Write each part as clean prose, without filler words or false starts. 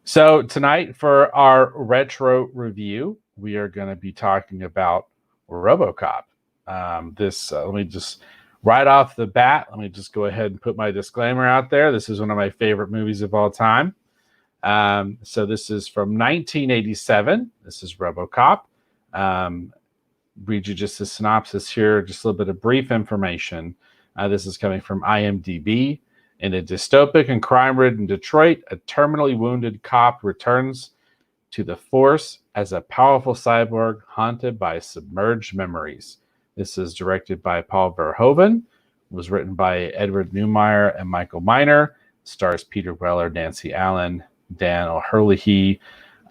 So tonight for our retro review, we are going to be talking about Robocop. Let me just right off the bat, let me just go ahead and put my disclaimer out there. This is one of my favorite movies of all time. So this is from 1987. This is Robocop. Um, Read you just a synopsis here, just a little bit of brief information. This is coming from IMDb. In a dystopic and crime-ridden Detroit, a terminally wounded cop returns to the force as a powerful cyborg haunted by submerged memories. This is directed by Paul Verhoeven, was written by Edward Neumeier and Michael Miner, stars Peter Weller, Nancy Allen, Dan O'Herlihy,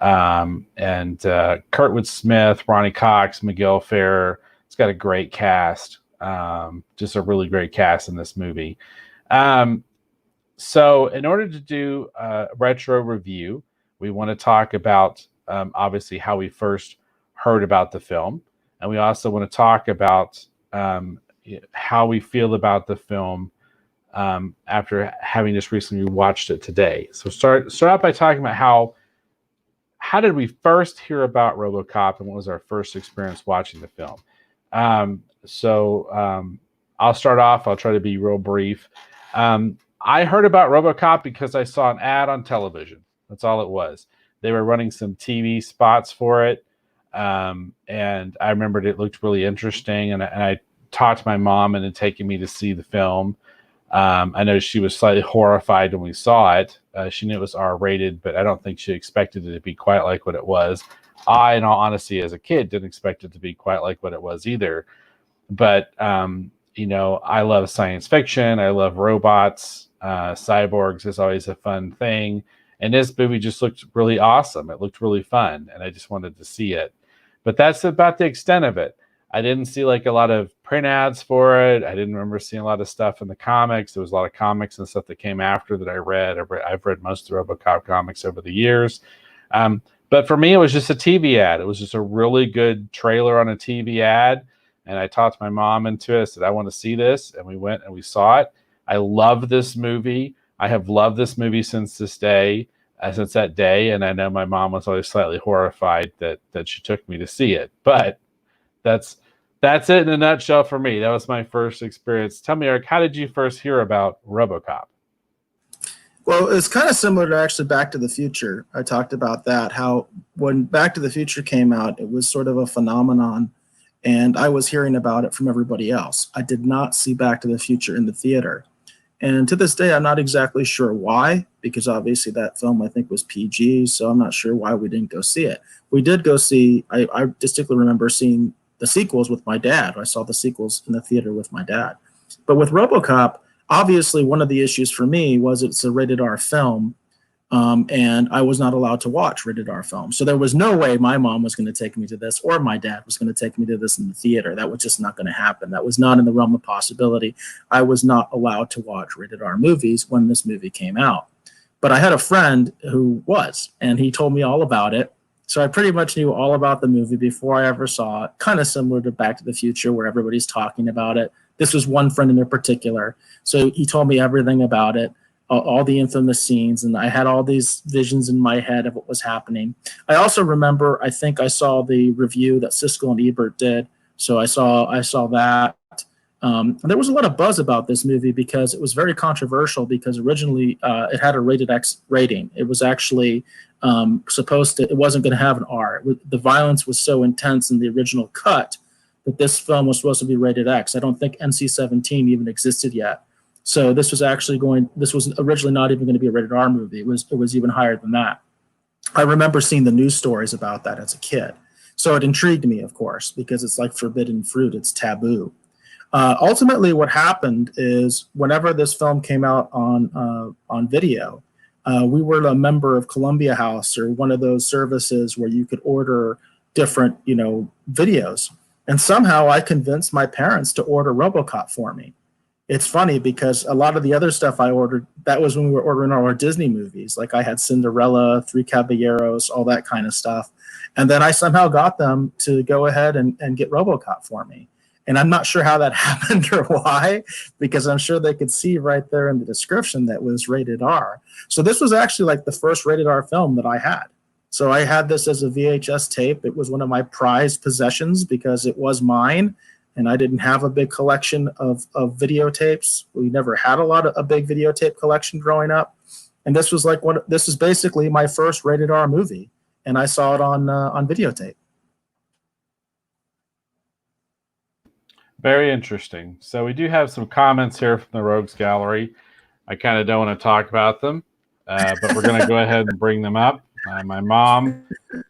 and Kurtwood Smith, Ronnie Cox, Miguel Ferrer. It's got a great cast, just a really great cast in this movie. So in order to do a retro review, we want to talk about obviously how we first heard about the film. And we also want to talk about how we feel about the film after having just recently watched it today. So start out by talking about how did we first hear about RoboCop and what was our first experience watching the film. I'll start off. I'll try to be real brief. I heard about RoboCop because I saw an ad on television. That's all it was. They were running some TV spots for it, and I remembered it looked really interesting. And I talked my mom into taking me to see the film. I know she was slightly horrified when we saw it. She knew it was R-rated, but I don't think she expected it to be quite like what it was. I, in all honesty, as a kid, didn't expect it to be quite like what it was either. But I love science fiction. I love robots. Cyborgs is always a fun thing. And this movie just looked really awesome. It looked really fun, and I just wanted to see it. But that's about the extent of it. I didn't see like a lot of print ads for it. I didn't remember seeing a lot of stuff in the comics. There was a lot of comics and stuff that came after that I read. I've read most of the RoboCop comics over the years. But for me, it was just a TV ad. It was just a really good trailer on a TV ad. And I talked my mom into it. I said, I want to see this. And we went and we saw it. I love this movie. I have loved this movie since that day. And I know my mom was always slightly horrified that she took me to see it. But that's it in a nutshell for me. That was my first experience. Tell me, Eric, how did you first hear about RoboCop? Well, it's kind of similar to actually Back to the Future. I talked about that, how when Back to the Future came out, it was sort of a phenomenon, and I was hearing about it from everybody else. I did not see Back to the Future in the theater. And to this day, I'm not exactly sure why, because obviously that film, I think, was PG, so I'm not sure why we didn't go see it. We did go see, I distinctly remember seeing the sequels with my dad. I saw the sequels in the theater with my dad. But with RoboCop, obviously one of the issues for me was it's a rated R film, and I was not allowed to watch rated R films. So there was no way my mom was going to take me to this, or my dad was going to take me to this in the theater. That was just not going to happen. That was not in the realm of possibility. I was not allowed to watch rated R movies when this movie came out. But I had a friend who was, and he told me all about it. So I pretty much knew all about the movie before I ever saw it, kind of similar to Back to the Future, where everybody's talking about it. This was one friend in particular. So he told me everything about it, all the infamous scenes, and I had all these visions in my head of what was happening. I also remember, I think I saw the review that Siskel and Ebert did. So I saw that. There was a lot of buzz about this movie because it was very controversial, because originally it had a rated X rating. It was actually it wasn't going to have an R. The violence was so intense in the original cut that this film was supposed to be rated X. I don't think NC-17 even existed yet. So this was originally not even going to be a rated R movie. It was even higher than that. I remember seeing the news stories about that as a kid. So it intrigued me, of course, because it's like forbidden fruit. It's taboo. Ultimately, what happened is whenever this film came out on video, we were a member of Columbia House, or one of those services where you could order different, videos. And somehow I convinced my parents to order RoboCop for me. It's funny because a lot of the other stuff I ordered, that was when we were ordering all our Disney movies. Like I had Cinderella, Three Caballeros, all that kind of stuff. And then I somehow got them to go ahead and get RoboCop for me. And I'm not sure how that happened or why, because I'm sure they could see right there in the description that was rated R. So this was actually like the first rated R film that I had. So I had this as a VHS tape. It was one of my prized possessions because it was mine, and I didn't have a big collection of videotapes. We never had a big videotape collection growing up. And this was this is basically my first rated R movie, and I saw it on videotape. Very interesting. So we do have some comments here from the Rogues Gallery. I kind of don't want to talk about them, but we're going to go ahead and bring them up. My mom,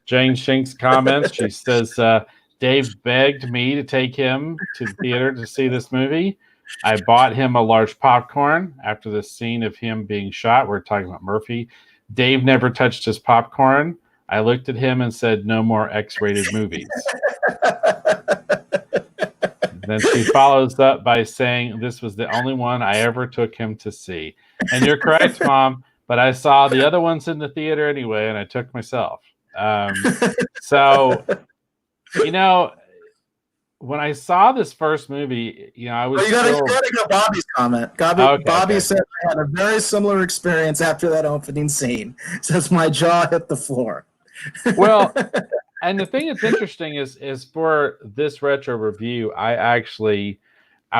Jane Shinks, comments. She says, Dave begged me to take him to the theater to see this movie. I bought him a large popcorn after the scene of him being shot. We're talking about Murphy. Dave never touched his popcorn. I looked at him and said, no more X-rated movies. Then she follows up by saying, this was the only one I ever took him to see. And you're correct, Mom, but I saw the other ones in the theater anyway, and I took myself. So, you know, when I saw this first movie, you know, I was you gotta go Bobby's comment. Bobby said I had a very similar experience after that opening scene. Says my jaw hit the floor. Well, and the thing that's interesting is for this retro review, I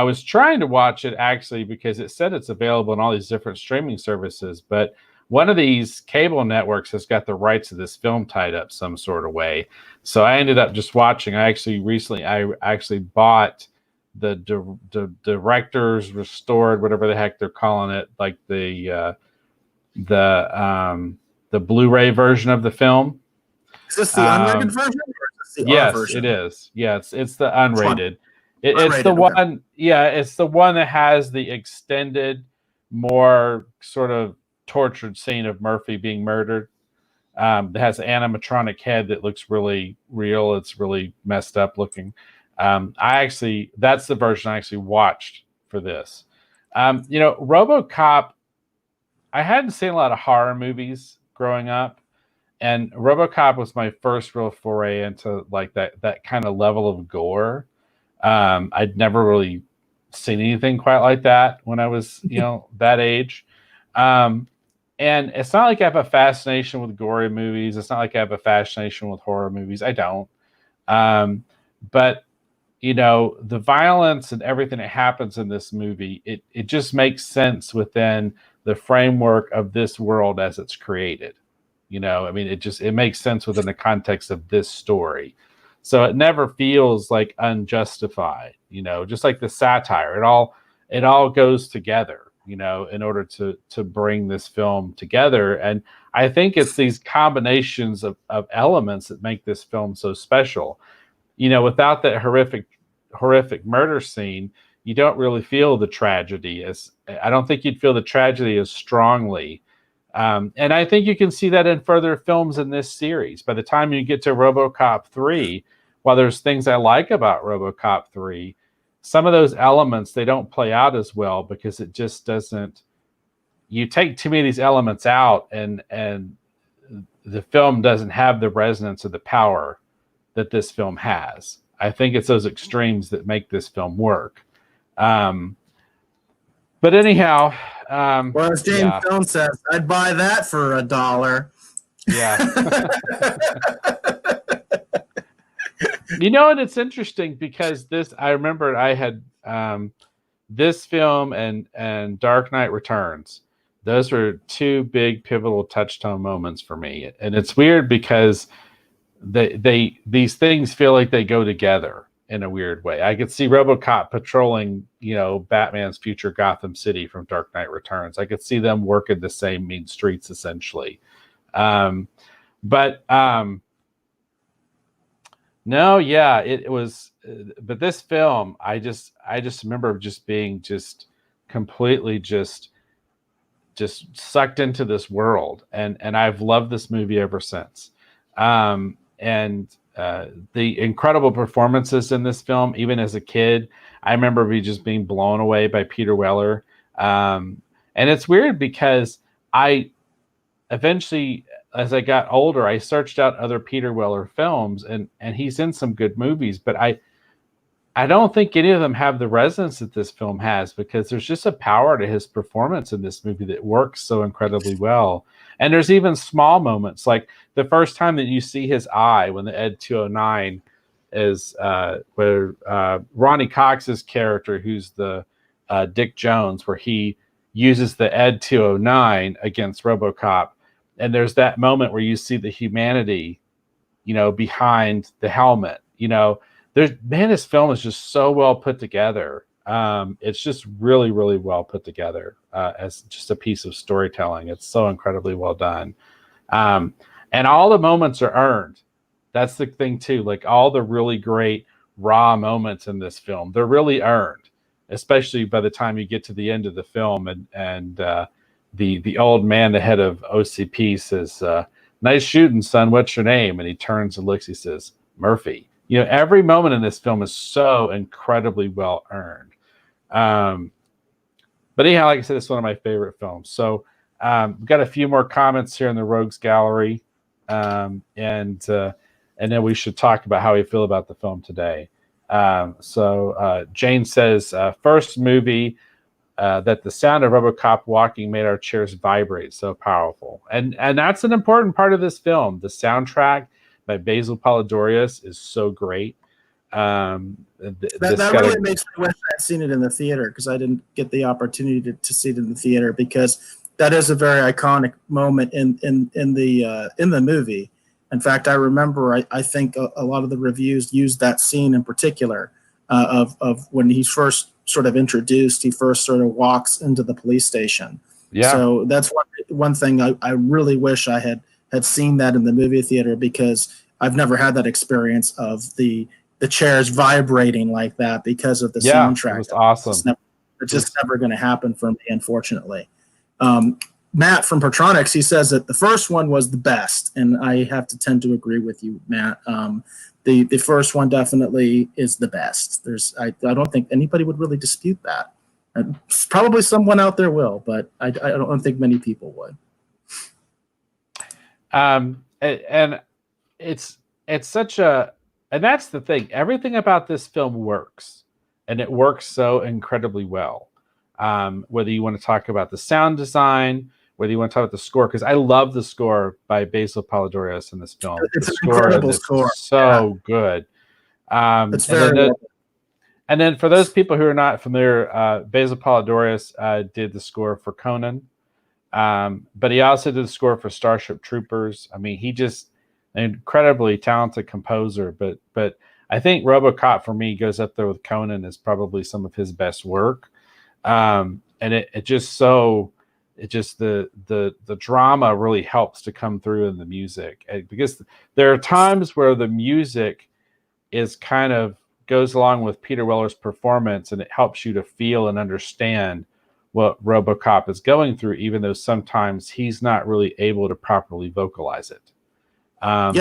was trying to watch it actually because it said it's available on all these different streaming services, but one of these cable networks has got the rights to this film tied up some sort of way. So I ended up just watching. I actually bought the director's restored, whatever the heck they're calling it, like the Blu-ray version of the film. Is this the unrated version? Or is this the yes, R version? it is. Yeah, it's the unrated. It's the one. Okay. Yeah, it's the one that has the extended, more sort of tortured scene of Murphy being murdered. It has an animatronic head that looks really real. It's really messed up looking. That's the version I actually watched for this. You know, RoboCop. I hadn't seen a lot of horror movies growing up. And RoboCop was my first real foray into like that kind of level of gore. I'd never really seen anything quite like that when I was, you know, that age. And it's not like I have a fascination with gory movies. It's not like I have a fascination with horror movies. I don't. But you know, the violence and everything that happens in this movie, it just makes sense within the framework of this world as it's created. You know, I mean, it makes sense within the context of this story. So it never feels like unjustified, you know, just like the satire. It all goes together, you know, in order to bring this film together. And I think it's these combinations of elements that make this film so special. You know, without that horrific murder scene, you don't really feel the tragedy I don't think you'd feel the tragedy as strongly. And I think you can see that in further films in this series. By the time you get to RoboCop 3, while there's things I like about RoboCop 3, some of those elements, they don't play out as well because it just doesn't. You take too many of these elements out, and the film doesn't have the resonance or the power that this film has. I think it's those extremes that make this film work. But anyhow, well, as James Stone says, I'd buy that for $1. Yeah. You know, and it's interesting because I remember I had this film and Dark Knight Returns. Those were two big pivotal touchstone moments for me. And it's weird because these things feel like they go together in a weird way. I could see RoboCop patrolling, you know, Batman's future Gotham City from Dark Knight Returns. I could see them working the same mean streets essentially. But no, yeah, it was. But this film, I just remember just being just completely just sucked into this world, and I've loved this movie ever since. And the incredible performances in this film, even as a kid, I remember just being blown away by Peter Weller. And it's weird because I eventually, as I got older, I searched out other Peter Weller films, and he's in some good movies, but I don't think any of them have the resonance that this film has, because there's just a power to his performance in this movie that works so incredibly well. And there's even small moments, like the first time that you see his eye when the Ed 209 is where Ronnie Cox's character, who's the Dick Jones, where he uses the Ed 209 against RoboCop. And there's that moment where you see the humanity, behind the helmet. This film is just so well put together. It's just really, really well put together as just a piece of storytelling. It's so incredibly well done. And all the moments are earned. That's the thing too. Like, all the really great raw moments in this film, they're really earned, especially by the time you get to the end of the film, and the old man, the head of OCP, says, "Nice shooting, son. What's your name?" And he turns and looks. He says, "Murphy." Every moment in this film is so incredibly well earned. But anyhow, like I said, it's one of my favorite films. So we've got a few more comments here in the Rogues Gallery, and then we should talk about how we feel about the film today. So Jane says, first movie that the sound of RoboCop walking made our chairs vibrate, so powerful. And that's an important part of this film. The soundtrack by Basil Polidorius is so great. That really makes me wish I'd seen it in the theater, because I didn't get the opportunity to see it in the theater, because that is a very iconic moment in the movie. In fact, I remember I think a lot of the reviews used that scene in particular of when he's first sort of introduced. He first sort of walks into the police station. Yeah. So that's one thing I really wish I had seen that in the movie theater, because I've never had that experience of the chairs vibrating like that because of the soundtrack. It was awesome. It's just never going to happen for me, unfortunately. Matt from Pertronics, he says that the first one was the best, and I have to tend to agree with you, Matt. The first one definitely is the best. I don't think anybody would really dispute that. Probably someone out there will, but I don't think many people would. And it's such a, and that's the thing. Everything about this film works, and it works so incredibly well. Whether you want to talk about the sound design, whether you want to talk about the score, because I love the score by Basil Polidorius in this film. It's an incredible score. So good. It's very and then for those people who are not familiar, Basil Polidorius did the score for Conan. But he also did the score for Starship Troopers. I mean, he just an incredibly talented composer. But I think RoboCop for me goes up there with Conan as probably some of his best work. And the drama really helps to come through in the music, because there are times where the music is kind of goes along with Peter Weller's performance, and it helps you to feel and understand what RoboCop is going through, even though sometimes he's not really able to properly vocalize it. No,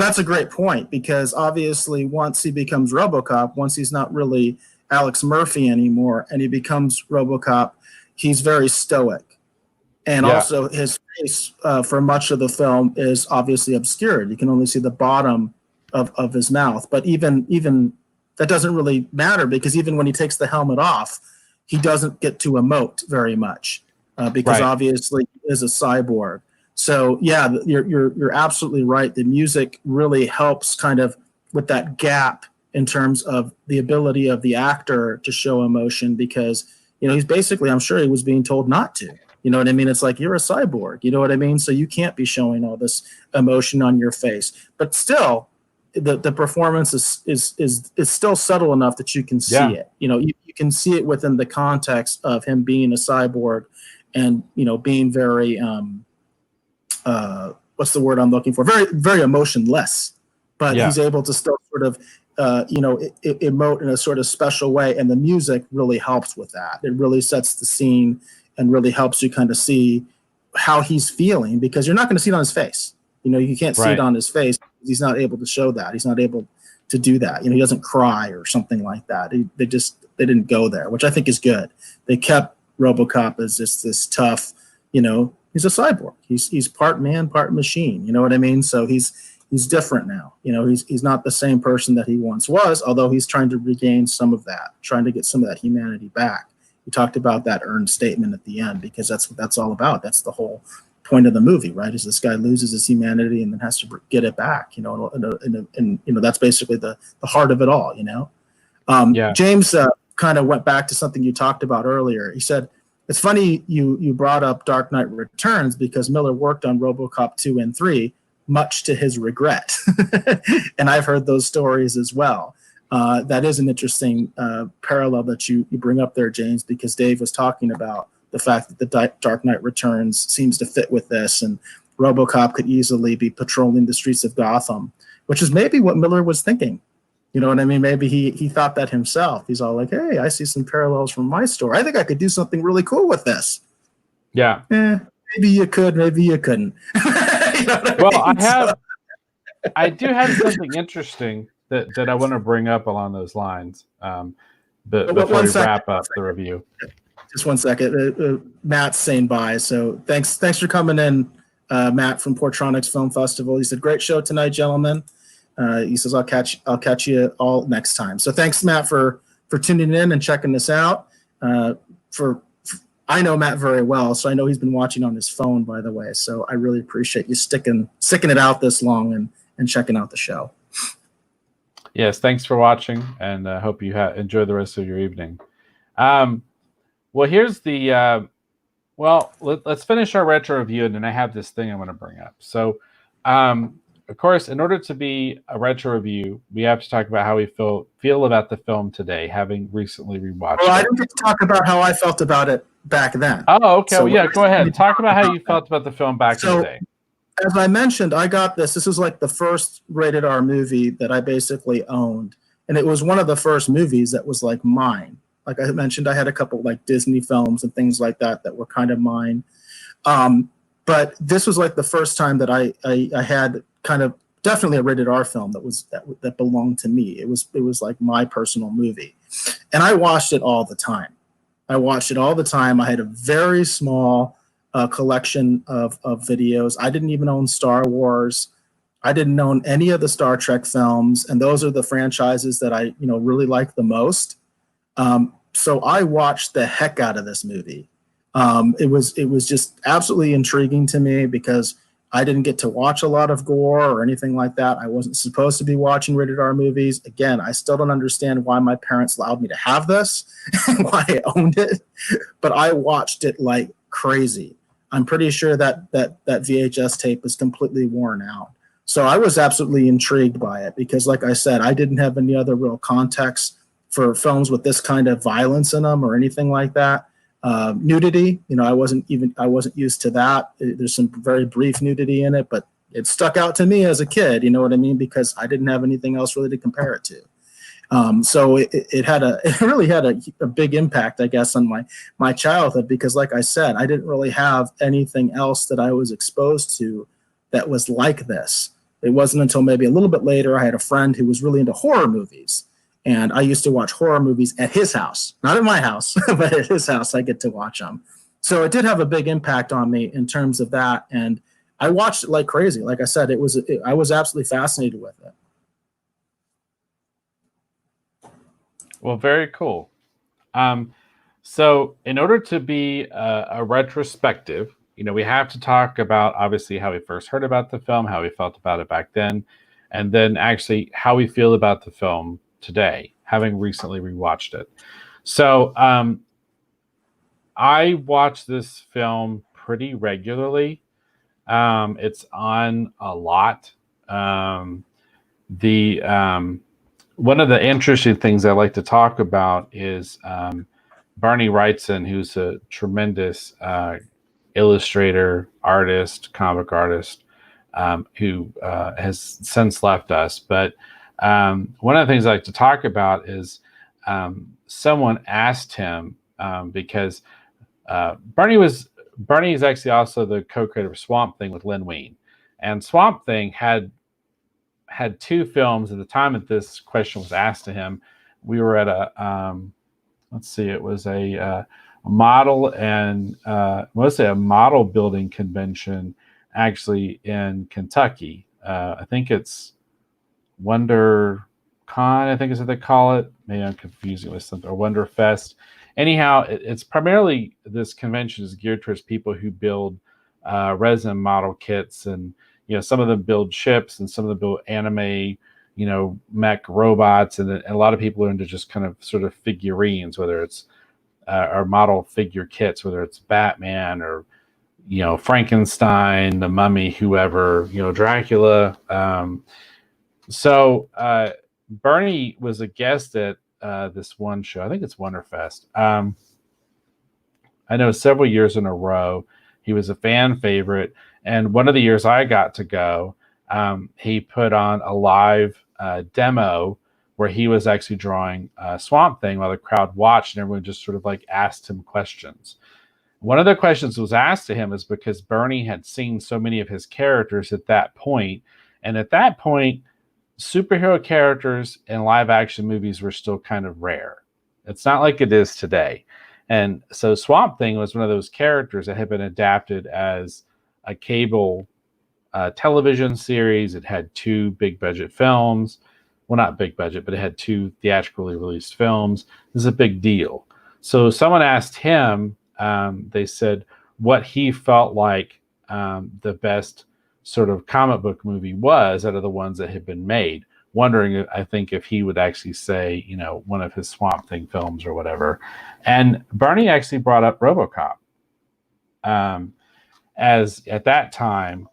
that's a great point, because obviously once he becomes RoboCop, once he's not really Alex Murphy anymore, and he becomes RoboCop, he's very stoic. And also his face for much of the film is obviously obscured. You can only see the bottom of his mouth. But even that doesn't really matter, because even when he takes the helmet off, he doesn't get to emote very much because obviously he is a cyborg. So yeah, you're absolutely right. The music really helps kind of with that gap in terms of the ability of the actor to show emotion, because he's basically, I'm sure he was being told not to. You know what I mean? It's like, you're a cyborg. You know what I mean? So you can't be showing all this emotion on your face. But still, the performance is still subtle enough that you can see it. You can see it within the context of him being a cyborg, and being very what's the word I'm looking for? Very, very emotionless. But he's able to still sort of emote in a sort of special way, and the music really helps with that. It really sets the scene and really helps you kind of see how he's feeling, because you're not going to see it on his face. You can't see it on his face. He's not able to show that. He's not able to do that. He doesn't cry or something like that. They didn't go there, which I think is good. They kept RoboCop as just this tough, he's a cyborg. He's part man, part machine. You know what I mean? So he's he's different now. You know, he's not the same person that he once was, although he's trying to regain some of that, trying to get some of that humanity back. You talked about that earned statement at the end, because that's what that's all about. That's the whole point of the movie, right? Is this guy loses his humanity and then has to get it back, you know, and you know, that's basically the heart of it all, you know. Yeah. James kind of went back to something you talked about earlier. He said, it's funny you brought up Dark Knight Returns, because Miller worked on RoboCop 2 and 3, much to his regret. And I've heard those stories as well. That is an interesting parallel that you bring up there, James, because Dave was talking about the fact that the Dark Knight Returns seems to fit with this, and RoboCop could easily be patrolling the streets of Gotham, which is maybe what Miller was thinking. You know what I mean? Maybe he thought that himself. He's all like, hey, I see some parallels from my story. I think I could do something really cool with this. Yeah. Maybe you could, maybe you couldn't. You know well, I mean? I do have something interesting that I want to bring up along those lines. But before we wrap up the review. Just 1 second. Matt's saying bye. So thanks for coming in, Matt from Portronics Film Festival. He said, great show tonight, gentlemen. He says, I'll catch you all next time. So thanks, Matt, for tuning in and checking this out. I know Matt very well, so I know he's been watching on his phone, by the way. So I really appreciate you sticking it out this long and checking out the show. Yes, thanks for watching, and I hope you enjoy the rest of your evening. Well, here's the let's finish our retro review, and then I have this thing I want to bring up. So, of course, in order to be a retro review, we have to talk about how we feel about the film today, having recently rewatched it. I didn't get to talk about how I felt about it back then. Oh, okay. So yeah, go ahead. Talk about how you felt about the film back in the day. As I mentioned, I got this. This was like the first rated R movie that I basically owned. And it was one of the first movies that was like mine. Like I mentioned, I had a couple like Disney films and things like that were kind of mine. But this was like the first time that I had kind of definitely a rated R film that belonged to me. It was like my personal movie. And I watched it all the time. I had a very small collection of videos. I didn't even own Star Wars. I didn't own any of the Star Trek films, and those are the franchises that I really like the most. So I watched the heck out of this movie. It was just absolutely intriguing to me because I didn't get to watch a lot of gore or anything like that. I wasn't supposed to be watching rated R movies. Again, I still don't understand why my parents allowed me to have this and why I owned it, but I watched it like crazy. I'm pretty sure that VHS tape is completely worn out. So I was absolutely intrigued by it because, like I said, I didn't have any other real context for films with this kind of violence in them or anything like that. Nudity, I wasn't used to that. There's some very brief nudity in it, but it stuck out to me as a kid, you know what I mean? Because I didn't have anything else really to compare it to. So it really had a big impact, I guess, on my childhood, because like I said, I didn't really have anything else that I was exposed to that was like this. It wasn't until maybe a little bit later I had a friend who was really into horror movies. And I used to watch horror movies at his house, not at my house, but at his house, I get to watch them. So it did have a big impact on me in terms of that. And I watched it like crazy. Like I said, I was absolutely fascinated with it. Well, very cool. So in order to be a retrospective, we have to talk about obviously how we first heard about the film, how we felt about it back then, and then actually how we feel about the film today, having recently rewatched it. So I watch this film pretty regularly. It's on a lot. One of the interesting things I like to talk about is Barney Wrightson, who's a tremendous illustrator, artist, comic artist, who has since left us. But one of the things I like to talk about is someone asked him because Barney is actually also the co-creator of Swamp Thing with Len Wein, and Swamp Thing had two films at the time that this question was asked to him. We were at a it was a model and mostly a model building convention actually in Kentucky, I think it's WonderCon, I think is what they call it. Maybe I'm confusing it with something, or Wonderfest. Anyhow, it's primarily, this convention is geared towards people who build resin model kits, and some of them build ships, and some of them build anime, mech robots, and a lot of people are into just kind of sort of figurines, whether it's or model figure kits, whether it's Batman or Frankenstein, the Mummy, whoever, Dracula. So Bernie was a guest at this one show. I think it's Wonderfest. I know several years in a row he was a fan favorite, and one of the years I got to go, he put on a live demo where he was actually drawing Swamp Thing while the crowd watched, and everyone just sort of like asked him questions. One of the questions was asked to him is because Bernie had seen so many of his characters at that point, and at that point, superhero characters in live action movies were still kind of rare. It's not like it is today. And so Swamp Thing was one of those characters that had been adapted as a cable television series. It had 2 big budget films. Well, not big budget, but it had 2 theatrically released films. This is a big deal. So someone asked him, they said what he felt like the best sort of comic book movie was out of the ones that had been made, wondering, I think, if he would actually say, one of his Swamp Thing films or whatever. And Bernie actually brought up Robocop as, at that time,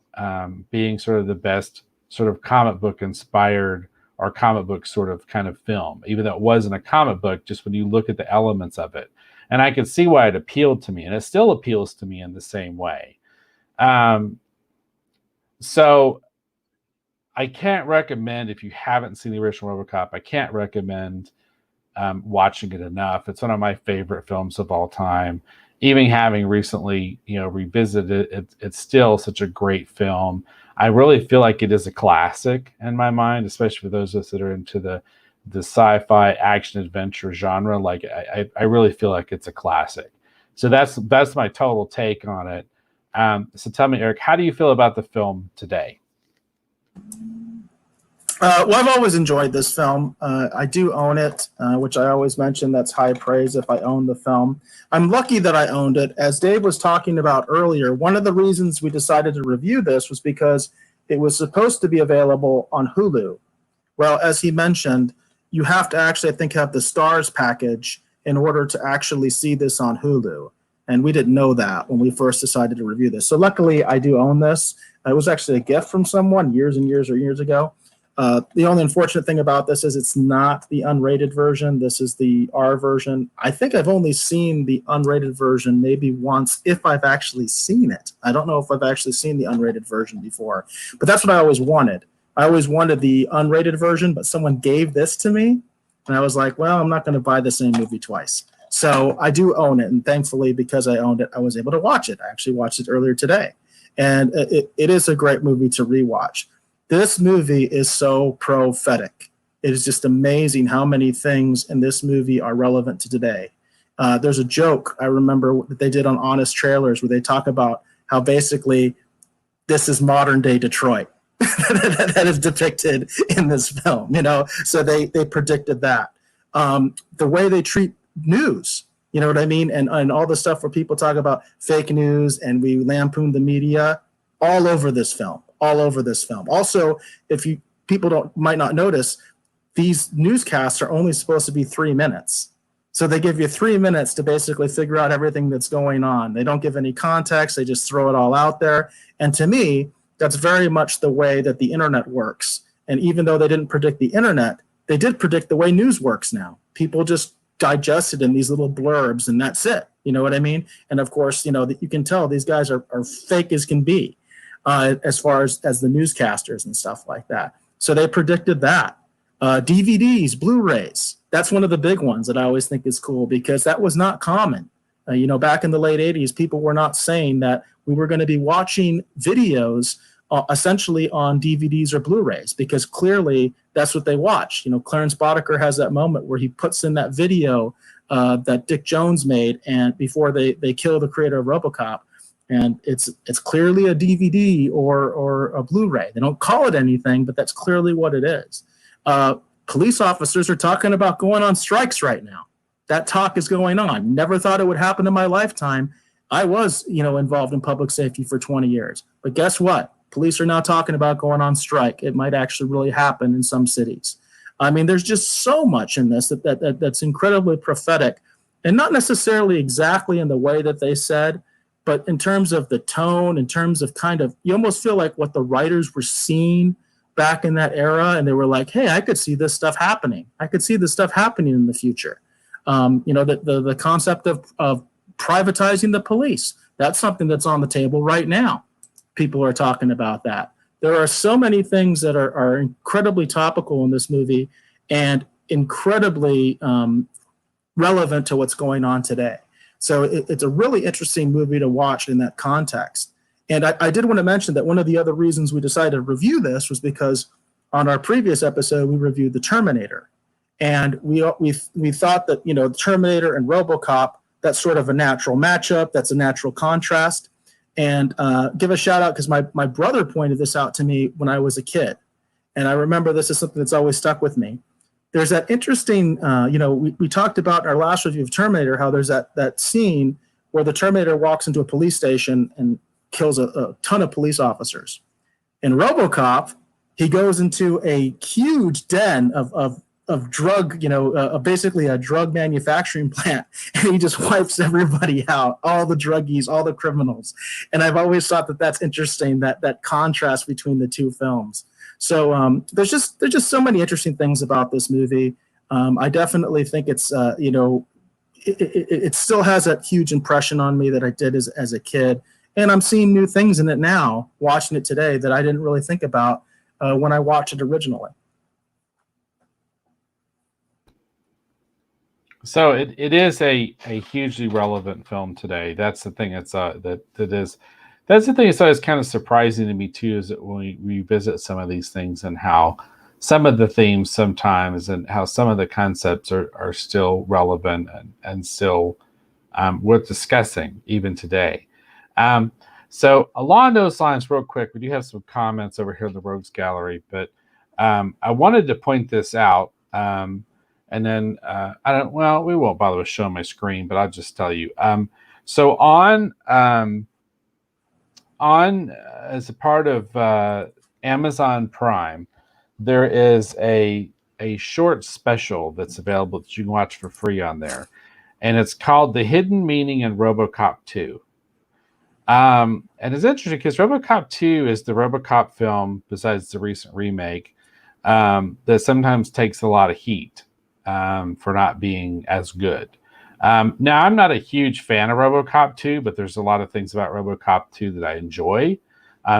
being sort of the best sort of comic book inspired or comic book sort of kind of film, even though it wasn't a comic book, just when you look at the elements of it. And I could see why it appealed to me, and it still appeals to me in the same way. So I can't recommend, if you haven't seen the original Robocop, I can't recommend watching it enough. It's one of my favorite films of all time. Even having recently, revisited it, it's still such a great film. I really feel like it is a classic in my mind, especially for those of us that are into the sci-fi action adventure genre. Like I really feel like it's a classic. So that's my total take on it. So tell me, Eric, how do you feel about the film today? Well, I've always enjoyed this film. I do own it, which I always mention. That's high praise if I own the film. I'm lucky that I owned it. As Dave was talking about earlier, one of the reasons we decided to review this was because it was supposed to be available on Hulu. Well, as he mentioned, you have to actually, I think, have the Stars package in order to actually see this on Hulu. And we didn't know that when we first decided to review this. So luckily, I do own this. It was actually a gift from someone years ago. The only unfortunate thing about this is it's not the unrated version. This is the R version. I think I've only seen the unrated version maybe once, if I've actually seen it. I don't know if I've actually seen the unrated version before, but that's what I always wanted. I always wanted the unrated version, but someone gave this to me, and I was like, well, I'm not going to buy the same movie twice. So I do own it, and thankfully, because I owned it, I was able to watch it. I actually watched it earlier today, and it is a great movie to rewatch. This movie is so prophetic. It is just amazing how many things in this movie are relevant to today. There's a joke I remember that they did on Honest Trailers where they talk about how basically this is modern day Detroit that is depicted in this film, so they predicted that. The way they treat news, you know what I mean? And all the stuff where people talk about fake news and we lampoon the media, all over this film. Also, if people might not notice, these newscasts are only supposed to be 3 minutes. So they give you 3 minutes to basically figure out everything that's going on. They don't give any context. They just throw it all out there. And to me, that's very much the way that the internet works. And even though they didn't predict the internet, they did predict the way news works now. People just digest it in these little blurbs, and that's it. You know what I mean? And of course, you can tell these guys are fake as can be. As far as the newscasters and stuff like that. So they predicted that. DVDs, Blu-rays, that's one of the big ones that I always think is cool because that was not common. Back in the late 80s, people were not saying that we were going to be watching videos essentially on DVDs or Blu-rays because clearly that's what they watch. Clarence Boddicker has that moment where he puts in that video that Dick Jones made and before they kill the creator of Robocop. and it's clearly a DVD or a Blu-ray. They don't call it anything, but that's clearly what it is. Police officers are talking about going on strikes right now. That talk is going on. Never thought it would happen in my lifetime. I was, involved in public safety for 20 years. But guess what? Police are now talking about going on strike. It might actually really happen in some cities. I mean, there's just so much in this that's incredibly prophetic, and not necessarily exactly in the way that they said, but in terms of the tone, in terms of you almost feel like what the writers were seeing back in that era, and they were like, hey, I could see this stuff happening. I could see this stuff happening in the future. The concept of privatizing the police, that's something that's on the table right now. People are talking about that. There are so many things that are incredibly topical in this movie and incredibly relevant to what's going on today. So it's a really interesting movie to watch in that context. And I did want to mention that one of the other reasons we decided to review this was because on our previous episode, we reviewed The Terminator. And we thought that, The Terminator and Robocop, that's sort of a natural matchup. That's a natural contrast. And give a shout out because my brother pointed this out to me when I was a kid. And I remember this is something that's always stuck with me. There's that interesting, we talked about in our last review of Terminator, how there's that scene where the Terminator walks into a police station and kills a ton of police officers. In Robocop, he goes into a huge den of drug, basically a drug manufacturing plant, and he just wipes everybody out, all the druggies, all the criminals. And I've always thought that that's interesting, that contrast between the two films. So there's just so many interesting things about this movie. I definitely think it's, it still has that huge impression on me that I did as a kid. And I'm seeing new things in it now, watching it today, that I didn't really think about when I watched it originally. So it is a hugely relevant film today. That's the thing. That's the thing that's always kind of surprising to me too, is that when we revisit some of these things and how some of the themes sometimes and how some of the concepts are still relevant and still worth discussing even today. So along those lines, real quick, we do have some comments over here in the Rogues Gallery, but I wanted to point this out. And then we won't bother with showing my screen, but I'll just tell you. So on as a part of Amazon Prime, there is a short special that's available that you can watch for free on there. And it's called The Hidden Meaning in Robocop 2. And it's interesting because Robocop 2 is the Robocop film, besides the recent remake, that sometimes takes a lot of heat for not being as good. Now, I'm not a huge fan of Robocop 2, but there's a lot of things about Robocop 2 that I enjoy,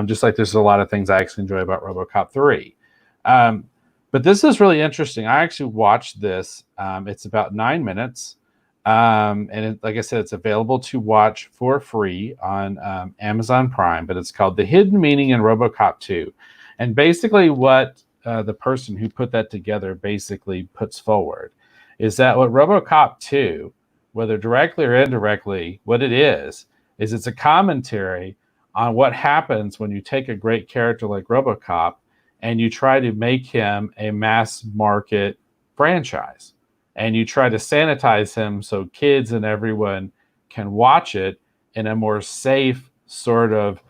just like there's a lot of things I actually enjoy about Robocop 3. But this is really interesting. I actually watched this. It's about 9 minutes. Like I said, it's available to watch for free on Amazon Prime, but it's called The Hidden Meaning in Robocop 2. And basically what the person who put that together basically puts forward is that what Robocop 2, whether directly or indirectly, what it is it's a commentary on what happens when you take a great character like Robocop and you try to make him a mass market franchise. And you try to sanitize him so kids and everyone can watch it in a more safe sort of,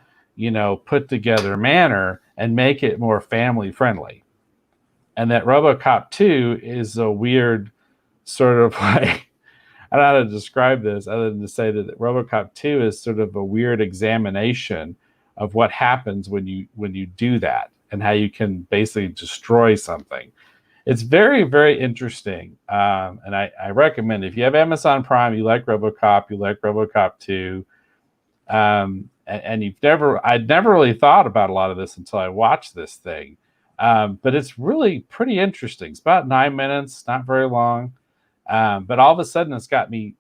put together manner and make it more family friendly. And that Robocop 2 is a weird sort of like, I don't know how to describe this other than to say that Robocop 2 is sort of a weird examination of what happens when you do that and how you can basically destroy something. It's very, very interesting. And I recommend, if you have Amazon Prime, you like Robocop, you like Robocop 2, and I'd never really thought about a lot of this until I watched this thing. But it's really pretty interesting. It's about 9 minutes, not very long. But all of a sudden it's got me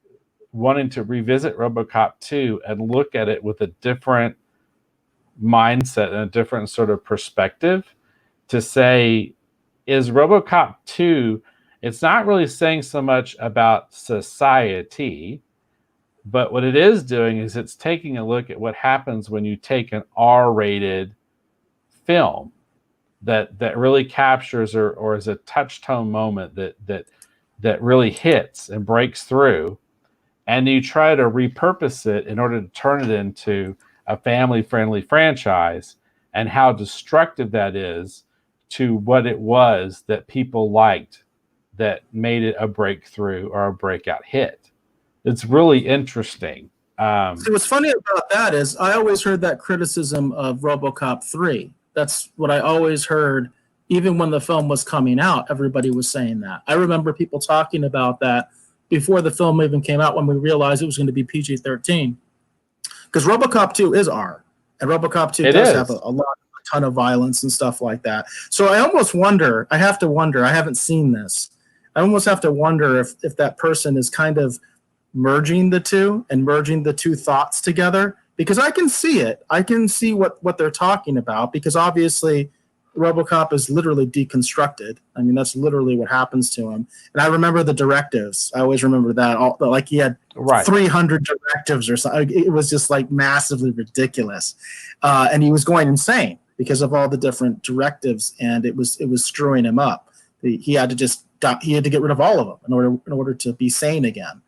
wanting to revisit Robocop 2 and look at it with a different mindset and a different sort of perspective to say, is Robocop 2, it's not really saying so much about society But what it is doing is it's taking a look at what happens when you take an R-rated film that really captures or is a touchstone moment that really hits and breaks through, and you try to repurpose it in order to turn it into a family-friendly franchise, and how destructive that is to what it was that people liked that made it a breakthrough or a breakout hit. It's really interesting. See, what's funny about that is I always heard that criticism of Robocop 3. That's what I always heard. Even when the film was coming out, everybody was saying that. I remember people talking about that before the film even came out, when we realized it was going to be PG-13. Because Robocop 2 is R, and Robocop 2 It does have is. a ton of violence and stuff like that. So I almost wonder, I have to wonder, I haven't seen this. I almost have to wonder if that person is kind of merging the two and merging the two thoughts together, because I can see it. I can see what they're talking about, because obviously Robocop is literally deconstructed. I mean, that's literally what happens to him. And I remember the directives. I always remember that. Like he had Right. 300 directives or something. It was just like massively ridiculous. And he was going insane because of all the different directives, and it was screwing him up. He had to get rid of all of them in order to be sane again.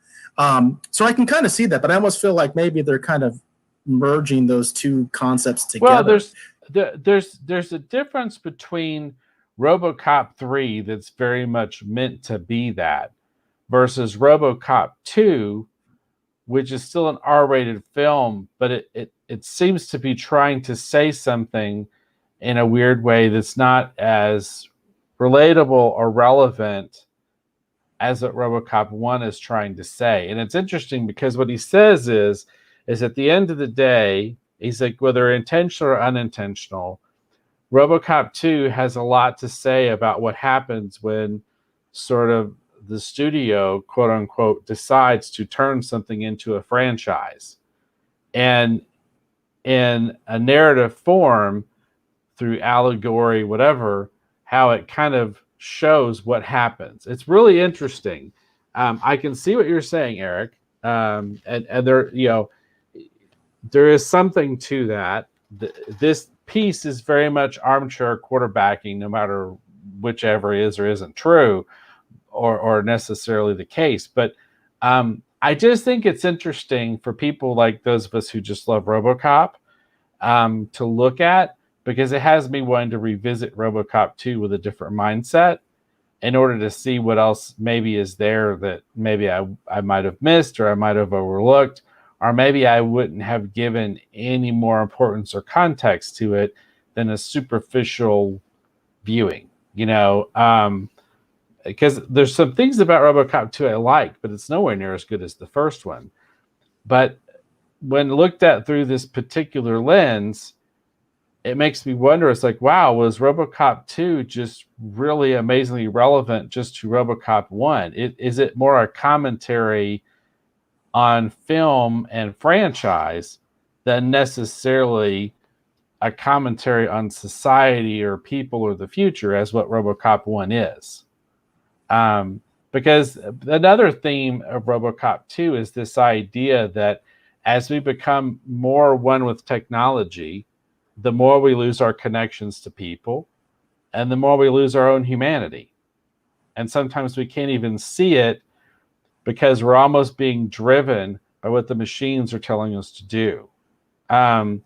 So I can kind of see that, but I almost feel like maybe they're kind of merging those two concepts together. Well, there's a difference between RoboCop 3 that's very much meant to be that versus RoboCop 2, which is still an R-rated film, but it seems to be trying to say something in a weird way that's not as relatable or relevant as what RoboCop 1 is trying to say. And it's interesting because what he says is at the end of the day, he's like, whether intentional or unintentional, RoboCop 2 has a lot to say about what happens when sort of the studio, quote unquote, decides to turn something into a franchise. And in a narrative form, through allegory, whatever, how it kind of shows what happens. It's really interesting. I can see what you're saying, Eric. And there, there is something to that. This piece is very much armchair quarterbacking, no matter whichever is or isn't true, or necessarily the case. But I just think it's interesting for people like those of us who just love RoboCop to look at, because it has me wanting to revisit RoboCop 2 with a different mindset in order to see what else maybe is there that maybe I might have missed, or I might have overlooked, or maybe I wouldn't have given any more importance or context to it than a superficial viewing, because there's some things about RoboCop 2 I like, but it's nowhere near as good as the first one. But when looked at through this particular lens, it makes me wonder, it's like, wow, was RoboCop 2 just really amazingly relevant just to RoboCop 1? Is it more a commentary on film and franchise than necessarily a commentary on society or people or the future, as what RoboCop 1 is? Because another theme of RoboCop 2 is this idea that as we become more one with technology, the more we lose our connections to people, and the more we lose our own humanity. And sometimes we can't even see it because we're almost being driven by what the machines are telling us to do. And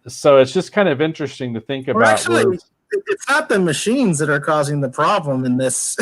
so it's just kind of interesting to think about. Well, actually, it's not the machines that are causing the problem in this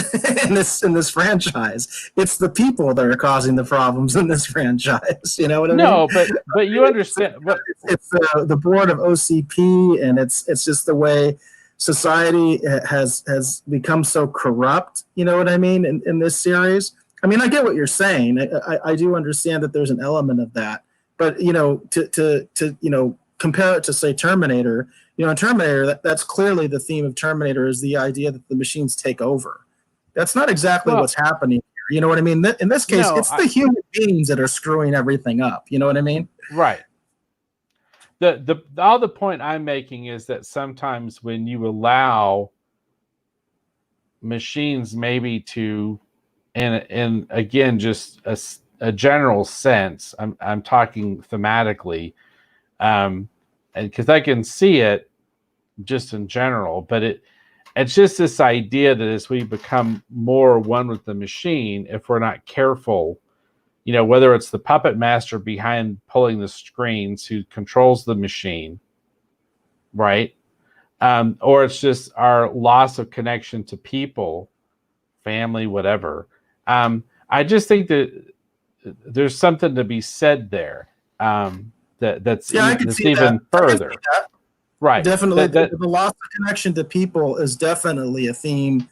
in this franchise. It's the people that are causing the problems in this franchise. You know what I mean? No, but you understand. It's the board of OCP, and it's just the way society has become so corrupt. You know what I mean? In this series, I mean, I get what you're saying. I do understand that there's an element of that, but to compare it to, say, Terminator. In Terminator, that's clearly the theme of Terminator, is the idea that the machines take over. That's not exactly what's happening here. You know what I mean? In this case, it's the human beings that are screwing everything up. You know what I mean? Right. All the point I'm making is that sometimes when you allow machines maybe to, and again, just a general sense. I'm talking thematically, and because I can see it just in general, but it's just this idea that as we become more one with the machine, if we're not careful, whether it's the puppet master behind pulling the strings who controls the machine, right? Or it's just our loss of connection to people, family, whatever. I just think that there's something to be said there. That's Yeah, I can see even that. I can further, see that. right? Definitely, That the loss of connection to people is definitely a theme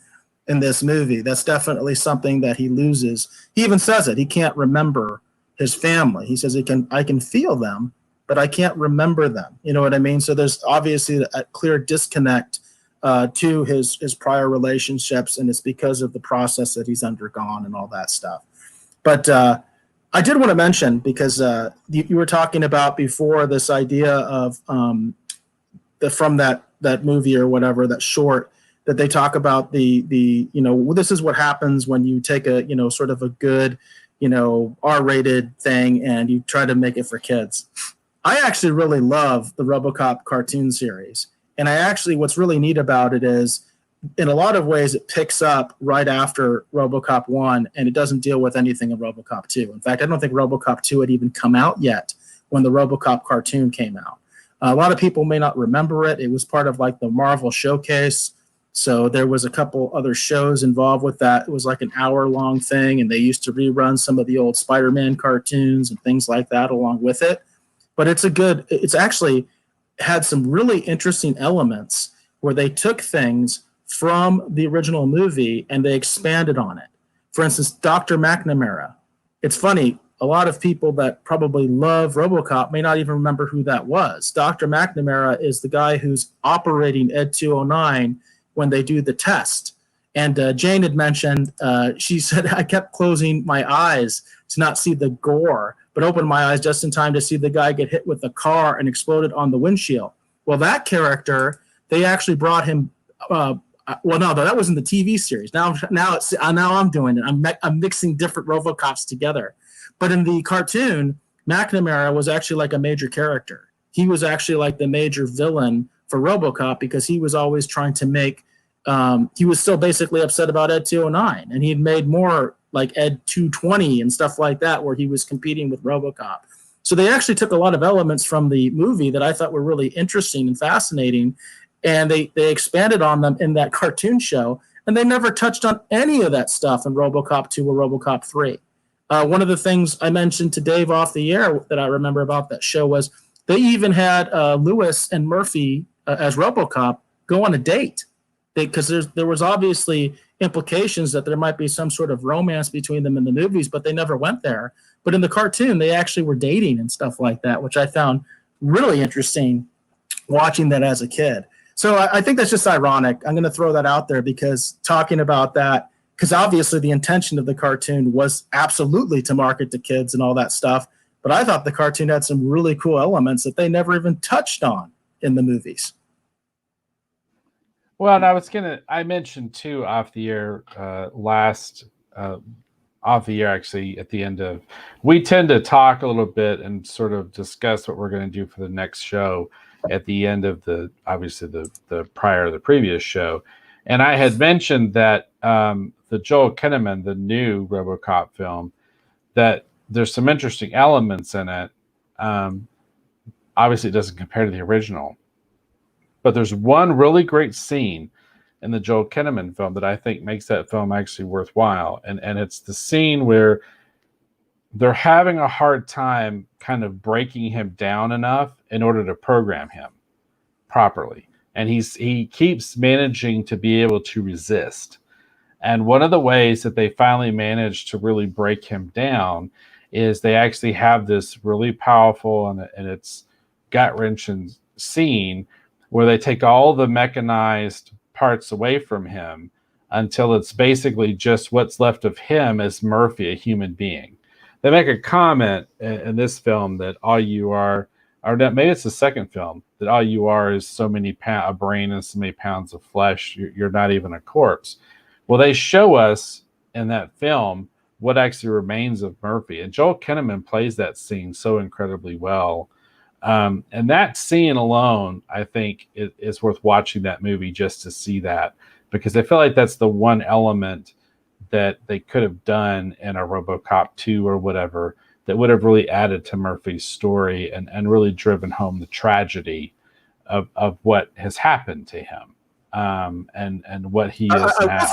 in this movie. That's definitely something that he loses. He even says it. He can't remember his family. He says I can feel them, but I can't remember them. You know what I mean? So there's obviously a clear disconnect to his prior relationships, and it's because of the process that he's undergone and all that stuff. But I did want to mention, because you were talking about before, this idea of from that movie or whatever, that short, that they talk about the this is what happens when you take a sort of a good R-rated thing and you try to make it for kids. I actually really love the RoboCop cartoon series, and what's really neat about it is, in a lot of ways, it picks up right after RoboCop 1, and it doesn't deal with anything in RoboCop 2. In fact, I don't think RoboCop 2 had even come out yet when the RoboCop cartoon came out. A lot of people may not remember it. It was part of like the Marvel Showcase. So there was a couple other shows involved with that. It was like an hour-long thing, and they used to rerun some of the old Spider-Man cartoons and things like that along with it. But it's actually had some really interesting elements where they took things from the original movie and they expanded on it. For instance, Dr. McNamara. It's funny, a lot of people that probably love RoboCop may not even remember who that was. Dr. McNamara is the guy who's operating Ed 209 when they do the test. And Jane had mentioned, she said, I kept closing my eyes to not see the gore, but opened my eyes just in time to see the guy get hit with the car and exploded on the windshield. Well, that character, they actually brought him. Well, no, that was in the TV series. Now I'm doing it. I'm mixing different RoboCops together. But in the cartoon, McNamara was actually like a major character. He was actually like the major villain for RoboCop, because he was always trying to make. He was still basically upset about Ed 209, and he had made more like Ed 220 and stuff like that, where he was competing with RoboCop. So they actually took a lot of elements from the movie that I thought were really interesting and fascinating, and they expanded on them in that cartoon show, and they never touched on any of that stuff in RoboCop 2 or RoboCop 3. One of the things I mentioned to Dave off the air that I remember about that show was they even had Lewis and Murphy as RoboCop go on a date, because there was obviously implications that there might be some sort of romance between them in the movies, but they never went there. But in the cartoon, they actually were dating and stuff like that, which I found really interesting watching that as a kid. So I think that's just ironic. I'm going to throw that out there, because talking about that, because obviously the intention of the cartoon was absolutely to market to kids and all that stuff. But I thought the cartoon had some really cool elements that they never even touched on in the movies. Well, and I mentioned too off the air off the air, actually, at the end of, we tend to talk a little bit and sort of discuss what we're going to do for the next show at the end of obviously the previous show. And I had mentioned that the Joel Kinnaman, the new RoboCop film, that there's some interesting elements in it. Obviously it doesn't compare to the original, but there's one really great scene in the Joel Kinnaman film that I think makes that film actually worthwhile. And it's the scene where they're having a hard time kind of breaking him down enough in order to program him properly. And he keeps managing to be able to resist. And one of the ways that they finally manage to really break him down is they actually have this really powerful and it's gut-wrenching scene where they take all the mechanized parts away from him until it's basically just what's left of him as Murphy, a human being. They make a comment in this film that all you are, or maybe it's the second film, that all you are is a brain and so many pounds of flesh. You're not even a corpse. Well, they show us in that film what actually remains of Murphy. And Joel Kinnaman plays that scene so incredibly well. And that scene alone, I think, is worth watching that movie just to see that, because I feel like that's the one element that they could have done in a RoboCop 2 or whatever that would have really added to Murphy's story and really driven home the tragedy of what has happened to him, and what he is now.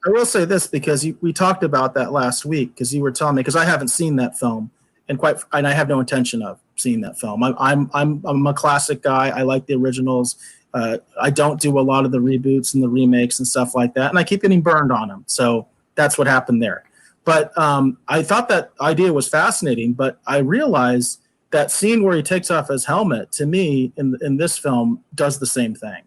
I will say this because we talked about that last week, because you were telling me, because I haven't seen that film, and I have no intention of seeing that film. I'm a classic guy. I like the originals. I don't do a lot of the reboots and the remakes and stuff like that, and I keep getting burned on them. So that's what happened there. But I thought that idea was fascinating, but I realized that scene where he takes off his helmet, to me, in this film, does the same thing.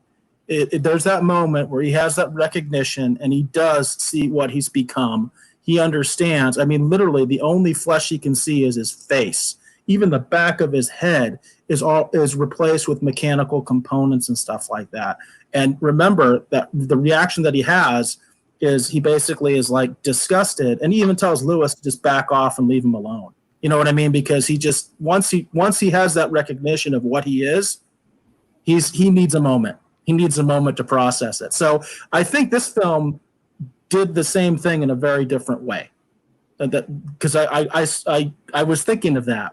There's that moment where he has that recognition, and he does see what he's become. He understands. I mean, literally, the only flesh he can see is his face. Even the back of his head is replaced with mechanical components and stuff like that. And remember that the reaction that he has is he basically is like disgusted, and he even tells Lewis to just back off and leave him alone. You know what I mean? Because he just once he has that recognition of what he is, he needs a moment. He needs a moment to process it. So I think this film did the same thing in a very different way. Because I was thinking of that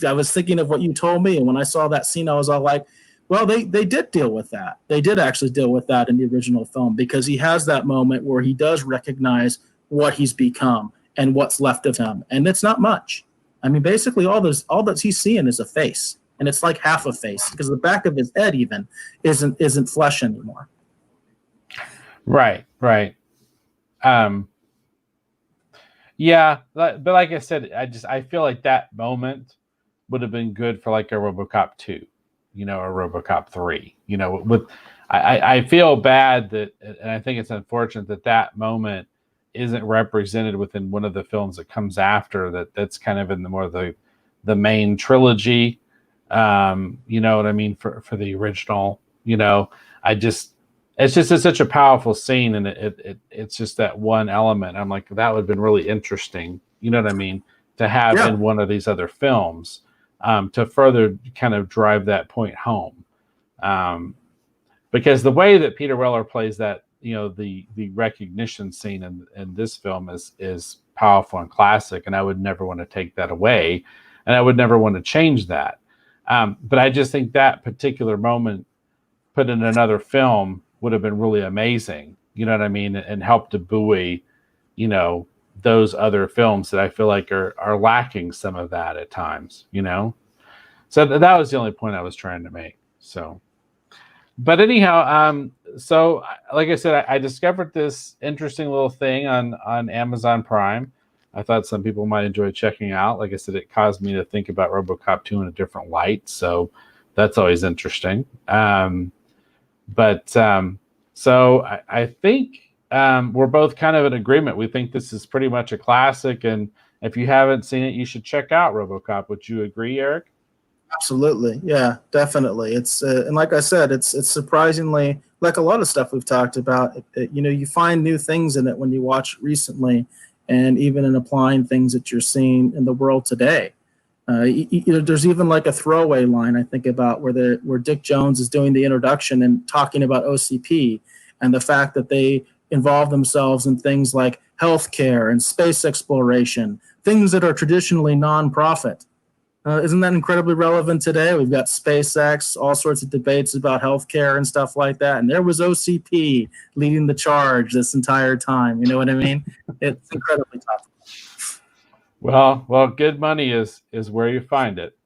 I was thinking of what you told me, and when I saw that scene, I was all like, well, they did deal with that. They did actually deal with that in the original film, because he has that moment where he does recognize what he's become and what's left of him, and it's not much. I mean, basically all that he's seeing is a face, and it's like half a face, because the back of his head even isn't flesh anymore. Right. Yeah, but like I said, I feel like that moment would have been good for like a RoboCop 2, or RoboCop 3. I feel bad that, and I think it's unfortunate that moment isn't represented within one of the films that comes after that's kind of in the more the main trilogy. You know what I mean, for the original. It's just such a powerful scene, and it's just that one element. I'm like, that would have been really interesting, you know what I mean, to have in one of these other films, to further kind of drive that point home. Because the way that Peter Weller plays that, the recognition scene in this film is powerful and classic, and I would never want to take that away, and I would never want to change that. But I just think that particular moment put in another film would have been really amazing, you know what I mean, and help to buoy, those other films that I feel like are lacking some of that at times, So that was the only point I was trying to make. So, but anyhow, so like I said, I discovered this interesting little thing on Amazon Prime. I thought some people might enjoy checking out. Like I said, it caused me to think about RoboCop 2 in a different light, so that's always interesting. So I think we're both kind of in agreement. We think this is pretty much a classic, and if you haven't seen it, you should check out RoboCop. Would you agree, Eric? Absolutely, yeah, definitely. It's and like I said, it's surprisingly like a lot of stuff we've talked about. You find new things in it when you watch it recently, and even in applying things that you're seeing in the world today. There's even like a throwaway line I think about where Dick Jones is doing the introduction and talking about OCP and the fact that they involve themselves in things like healthcare and space exploration, things that are traditionally nonprofit. Isn't that incredibly relevant today? We've got SpaceX, all sorts of debates about healthcare and stuff like that, and there was OCP leading the charge this entire time. You know what I mean? It's incredibly tough. Well, good money is where you find it.